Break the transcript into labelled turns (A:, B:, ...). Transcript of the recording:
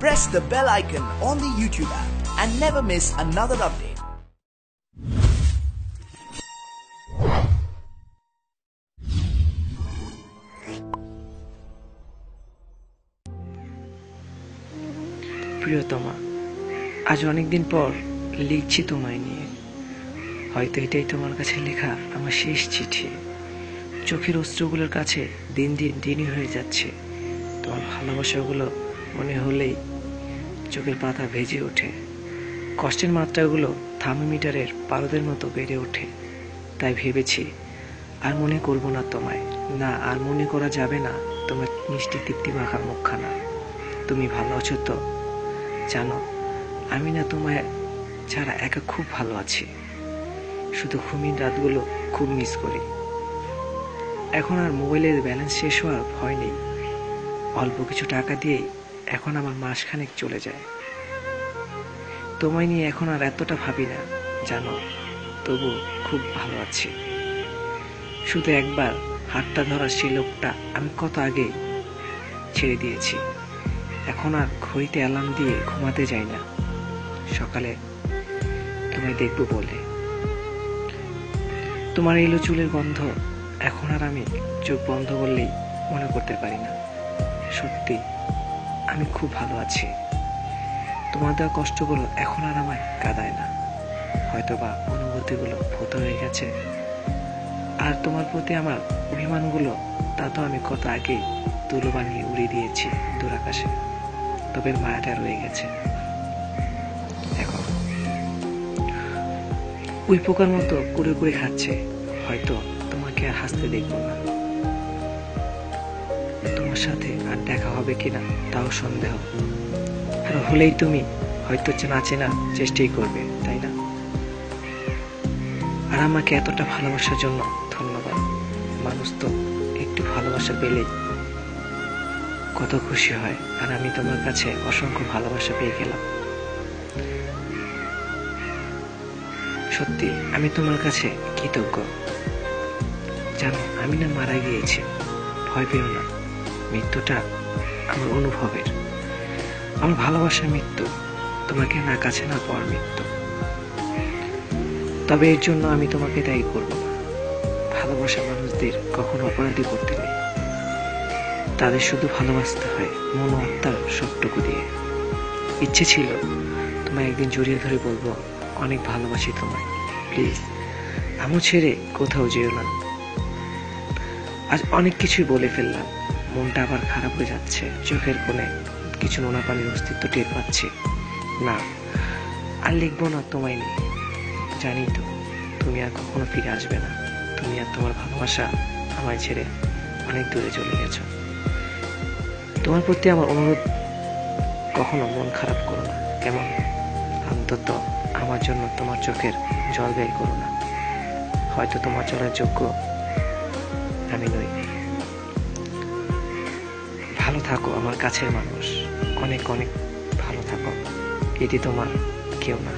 A: press the bell icon on the YouTube app and never miss another update.
B: প্রিয়তমা, আজ অনেকদিন পর লিখছি তোমায় নিয়ে। হয়তো এটাই তোমার কাছে লেখা আমার শেষ চিঠি। চোখের অস্ত্রগুলোর কাছে দিন দিন দিনই হয়ে যাচ্ছে। তোমার ভালোবাসাগুলো মনে হলেই চোখের পাতা ভেজে ওঠে। কষ্টের মাত্রাগুলো থার্মোমিটারের পারদের মতো বেড়ে ওঠে। তাই ভেবেছি আর মনে করব না তোমায়। না, আর মনে করা যাবে না তোমার মিষ্টি তৃপ্তি মাখা মুখখানা। তুমি ভালো আছো তো? জানো, আমি না তোমায় ছাড়া একা খুব ভালো আছি। শুধু ঘুমিয়ে রাতগুলো খুব মিস করি। এখন আর মোবাইলের ব্যালেন্স শেষ হওয়ার ভয় নেই। অল্প কিছু টাকা দিয়েই এখন আমার মাসখানেক চলে যায়। তোমায় নিয়ে এখন আর এতটা ভাবি না, জানো। তবু খুব ভালো আছি। শুধু একবার হাতটা ধরা সেই লোকটা আমি কত আগেই ছেড়ে দিয়েছি। এখন আর ঘড়িতে অ্যালার্ম দিয়ে ঘুমাতে যাই না, সকালে তোমায় দেখবো বলে। তোমার এলো চুলের গন্ধ এখন আর আমি চোখ বন্ধ করলেই মনে করতে পারি না। সত্যি আমি খুব ভালো আছি। তোমার দেওয়া কষ্টগুলো এখন আর আমায় কাঁদায় না। হয়তোবা অনুভূতিগুলো ভূত হয়ে গেছে। আর তোমার প্রতি আমার অভিমানগুলো তা তো আমি কত আগেই তুলো বানিয়ে উড়িয়ে দিয়েছি দূর আকাশে। তবে মায়াটা রয়ে গেছে এখন। ওই পোকার মতো কুড়ে কুড়ে খাচ্ছে। হয়তো তোমাকে আর হাসতে দেখবো না। তোমার সাথে আর দেখা হবে কিনা তাও সন্দেহ। আর হলেই তুমি হয়তো না চেনা চেষ্টাই করবে, তাই না? আর আমাকে এতটা ভালোবাসার জন্য ধন্যবাদ। মানুষ তো একটু ভালোবাসা পেলেই কত খুশি হয়। আর আমি তোমার কাছে অসংখ্য ভালোবাসা পেয়ে গেলাম। সত্যি আমি তোমার কাছে কৃতজ্ঞ। জানো, আমি না মারা গিয়েছি। ভয় পেও না। মৃত্যুটা আমার অনুভবের, আমার ভালোবাসার মৃত্যু। তোমাকে না কাছে না পাওয়ার মৃত্যু। তবে এর জন্য আমি তোমাকে দায়ী করব না। ভালোবাসা মানুষদের কখনো অপরাধী করতে নেই। তাদের শুধু ভালোবাসতে হয় মন ও আত্মার সবটুকু দিয়ে। ইচ্ছে ছিল তোমায় একদিন জড়িয়ে ধরে বলবো, অনেক ভালোবাসি তোমায়, প্লিজ আমও ছেড়ে কোথাও যেও না। আজ অনেক কিছুই বলে ফেললাম। মনটা আবার খারাপ হয়ে যাচ্ছে। চোখের কোণে কিছু নোনা পানির অস্তিত্ব টের পাচ্ছি। না, আর লিখবো না তোমায় নিয়ে। জানি তো তুমি আর কখনো ফিরে আসবে না। তুমি আর তোমার ভালোবাসা আমায় ছেড়ে অনেক দূরে চলে গেছো। তোমার প্রতি আমার অনুরোধ, কখনো মন খারাপ করো না, কেমন? অন্তত আমার জন্য তোমার চোখের জল ব্যয় করো না। হয়তো তোমার চলার যোগ্য আমি নই। ভালো থাকো আমার কাছের মানুষ। অনেক অনেক ভালো থাকো। এটি তোমার কেউ না।